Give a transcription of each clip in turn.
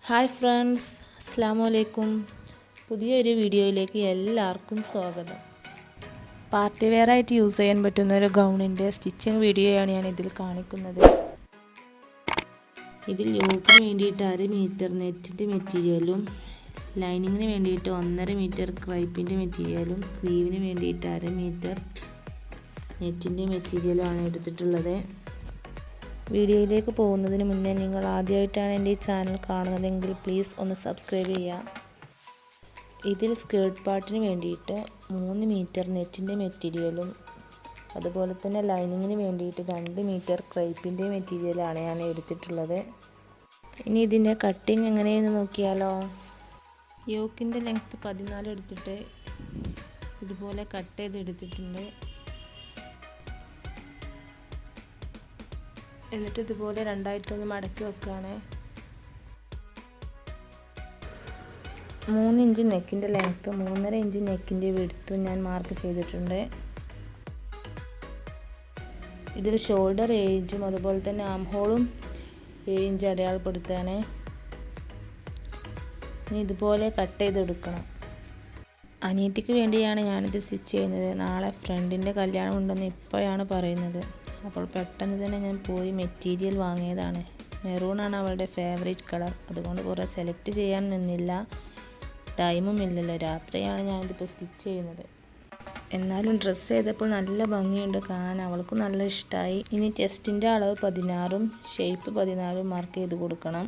Hi friends, അസ്സലാമു അലൈക്കും. പുതിയൊരു വീഡിയോയിലേക്ക് എല്ലാവർക്കും സ്വാഗതം. പാർട്ടി വെയർ ആയിട്ട് യൂസ് ചെയ്യാൻ പറ്റുന്ന ഒരു ഗൗണിൻ്റെ സ്റ്റിച്ചിങ് വീഡിയോയാണ് ഞാൻ ഇതിൽ കാണിക്കുന്നത്. ഇതിൽ യോക്കിന് വേണ്ടിയിട്ട് 1/2 മീറ്റർ നെറ്റിൻ്റെ മെറ്റീരിയലും, ലൈനിങ്ങിന് വേണ്ടിയിട്ട് 1.5 മീറ്റർ ക്രൈപ്പിൻ്റെ മെറ്റീരിയലും, സ്ലീവിന് വേണ്ടിയിട്ട് 1/2 മീറ്റർ നെറ്റിൻ്റെ മെറ്റീരിയലുമാണ് എടുത്തിട്ടുള്ളത്. വീഡിയോയിലേക്ക് പോകുന്നതിന് മുന്നേ നിങ്ങൾ ആദ്യമായിട്ടാണ് എൻ്റെ ഈ ചാനൽ കാണുന്നതെങ്കിൽ പ്ലീസ് ഒന്ന് സബ്സ്ക്രൈബ് ചെയ്യുക. ഇതിൽ സ്കേർട്ട് പാർട്ടിന് വേണ്ടിയിട്ട് 3 മീറ്റർ നെറ്റിൻ്റെ മെറ്റീരിയലും അതുപോലെ തന്നെ ലൈനിങ്ങിന് വേണ്ടിയിട്ട് 2 മീറ്റർ ക്രൈപ്പിൻ്റെ മെറ്റീരിയലാണ് ഞാൻ എടുത്തിട്ടുള്ളത്. ഇനി ഇതിൻ്റെ കട്ടിങ് എങ്ങനെയെന്ന് നോക്കിയാലോ. യോക്കിൻ്റെ ലെങ്ത്ത് 14 എടുത്തിട്ട് ഇതുപോലെ കട്ട് ചെയ്തെടുത്തിട്ടുണ്ട്. എന്നിട്ട് ഇതുപോലെ രണ്ടായിട്ടൊന്ന് മടക്കി വെക്കുകയാണ്. 3 ഇഞ്ച് നെക്കിൻ്റെ ലെങ്ത്ത്, 3.5 ഇഞ്ച് നെക്കിൻ്റെ വിഡ്ത്തും ഞാൻ മാർക്ക് ചെയ്തിട്ടുണ്ട്. ഇതിൽ ഷോൾഡർ 7 ഇഞ്ചും അതുപോലെ തന്നെ ആം ഹോളും 7 ഇഞ്ച് അടയാളപ്പെടുത്തുകയാണ്. ഇനി ഇതുപോലെ കട്ട് ചെയ്തെടുക്കണം. അനിയത്തിക്ക് വേണ്ടിയാണ് ഞാനിത് സ്റ്റിച്ച് ചെയ്യുന്നത്. നാളെ ഫ്രണ്ടിൻ്റെ കല്യാണം ഉണ്ടെന്ന് ഇപ്പോഴാണ് പറയുന്നത്. അപ്പോൾ പെട്ടെന്ന് തന്നെ ഞാൻ പോയി മെറ്റീരിയൽ വാങ്ങിയതാണ്. മെറൂണാണ് അവളുടെ ഫേവറേറ്റ് കളർ. അതുകൊണ്ട് കുറേ സെലക്ട് ചെയ്യാൻ നിന്നില്ല, ടൈമും ഇല്ലല്ലോ. രാത്രിയാണ് ഞാനിതിപ്പോൾ സ്റ്റിച്ച് ചെയ്യുന്നത്. എന്നാലും ഡ്രസ്സ് ചെയ്തപ്പോൾ നല്ല ഭംഗിയുണ്ട് കാണാൻ, അവൾക്കും നല്ല ഇഷ്ടമായി. ഇനി ചെസ്റ്റിൻ്റെ അളവ് 16ഉം ഷേപ്പ് 14ഉം മാർക്ക് ചെയ്ത് കൊടുക്കണം.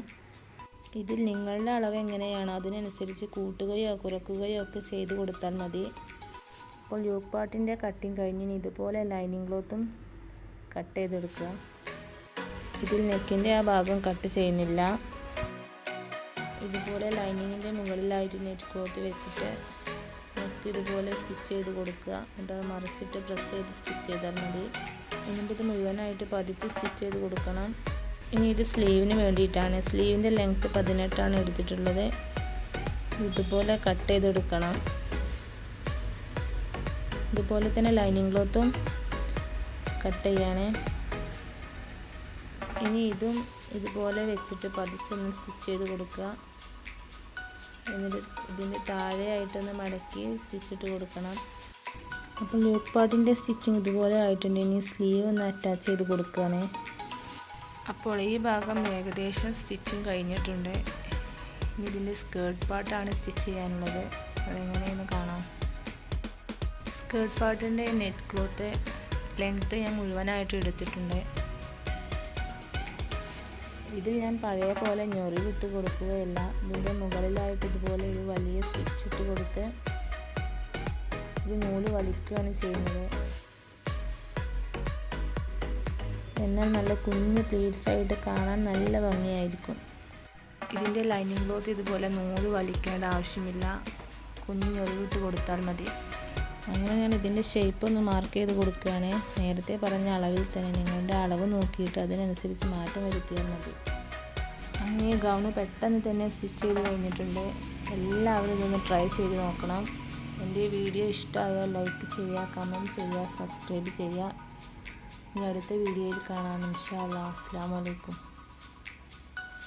ഇതിൽ നിങ്ങളുടെ അളവ് എങ്ങനെയാണോ അതിനനുസരിച്ച് കൂട്ടുകയോ കുറയ്ക്കുകയോ ഒക്കെ ചെയ്ത് കൊടുത്താൽ മതി. അപ്പോൾ യോക്ക് പാർട്ടിൻ്റെ കട്ടിങ് കഴിഞ്ഞ് ഇതുപോലെ ലൈനിങ് ക്ലോത്തും കട്ട് ചെയ്തെടുക്കുക. ഇതിൽ നെക്കിൻ്റെ ആ ഭാഗം കട്ട് ചെയ്യുന്നില്ല. ഇതുപോലെ ലൈനിങ്ങിൻ്റെ മുകളിലായിട്ട് നെറ്റ് ക്ലോത്ത് വെച്ചിട്ട് നെക്ക് ഇതുപോലെ സ്റ്റിച്ച് ചെയ്ത് കൊടുക്കുക. എന്നിട്ട് അത് മറിച്ചിട്ട് പ്രസ് ചെയ്ത് സ്റ്റിച്ച് ചെയ്താൽ മതി. എന്നിട്ട് ഇത് മുഴുവനായിട്ട് പതിച്ച് സ്റ്റിച്ച് ചെയ്ത് കൊടുക്കണം. ഇനി ഇത് സ്ലീവിന് വേണ്ടിയിട്ടാണ്. സ്ലീവിൻ്റെ ലെങ്ത്ത് 18 എടുത്തിട്ടുള്ളത്. ഇതുപോലെ കട്ട് ചെയ്തെടുക്കണം. ഇതുപോലെ തന്നെ ലൈനിങ് ക്ലോത്തും കട്ട് ചെയ്യാണ്. ഇനി ഇതും ഇതുപോലെ വെച്ചിട്ട് പതിച്ചൊന്ന് സ്റ്റിച്ച് ചെയ്ത് കൊടുക്കുക. എന്നിട്ട് ഇതിൻ്റെ താഴെയായിട്ടൊന്ന് മടക്കി സ്റ്റിച്ചിട്ട് കൊടുക്കണം. അപ്പോൾ യോക്ക് പാർട്ടിൻ്റെ സ്റ്റിച്ചിങ് ഇതുപോലെ ആയിട്ടുണ്ട്. ഇനി സ്ലീവ് ഒന്ന് അറ്റാച്ച് ചെയ്ത് കൊടുക്കുകയാണ്. അപ്പോൾ ഈ ഭാഗം ഏകദേശം സ്റ്റിച്ചിങ് കഴിഞ്ഞിട്ടുണ്ട്. ഇനി ഇതിൻ്റെ സ്കേർട്ട് പാർട്ടാണ് സ്റ്റിച്ച് ചെയ്യാനുള്ളത്. അതെങ്ങനെയെന്ന് കാണാം. സ്കേർട്ട് പാർട്ടിൻ്റെ നെറ്റ് ക്ലോത്ത് ലെങ്ത്ത് ഞാൻ മുഴുവനായിട്ട് എടുത്തിട്ടുണ്ട്. ഇതിൽ ഞാൻ പഴയ പോലെ ഞൊറിവിട്ട് കൊടുക്കുകയല്ല. ഇതിൻ്റെ മുകളിലായിട്ട് ഇതുപോലെ ഒരു വലിയ സ്റ്റിച്ച് ഇട്ട് കൊടുത്ത് ഇത് നൂല് വലിക്കുകയാണ് ചെയ്യുന്നത്. എന്നാൽ നല്ല കുഞ്ഞു പ്ലീറ്റ്സ് ആയിട്ട് കാണാൻ നല്ല ഭംഗിയായിരിക്കും. ഇതിൻ്റെ ലൈനിങ് ക്ലോത്ത് ഇതുപോലെ നൂല് വലിക്കേണ്ട ആവശ്യമില്ല, കുഞ്ഞു ഞൊറിവിട്ട് കൊടുത്താൽ മതി. അങ്ങനെ ഞാൻ ഇതിൻ്റെ ഷേപ്പ് ഒന്ന് മാർക്ക് ചെയ്ത് കൊടുക്കുകയാണ്. നേരത്തെ പറഞ്ഞ അളവിൽ തന്നെ നിങ്ങളുടെ അളവ് നോക്കിയിട്ട് അതിനനുസരിച്ച് മാറ്റം വരുത്തിയാൽ മതി. അങ്ങനെ ഈ ഗൗണ് പെട്ടെന്ന് തന്നെ സ്റ്റിച്ച് ചെയ്ത് കഴിഞ്ഞിട്ടുണ്ട്. എല്ലാവരും ഇതൊന്ന് ട്രൈ ചെയ്ത് നോക്കണം. എൻ്റെ ഈ വീഡിയോ ഇഷ്ടമായാൽ ലൈക്ക് ചെയ്യുക, കമൻറ്റ് ചെയ്യുക, സബ്സ്ക്രൈബ് ചെയ്യുക. ഇനി അടുത്ത വീഡിയോയിൽ കാണാം ഇൻഷാ അല്ലാഹ്. അസ്സലാമു അലൈക്കും.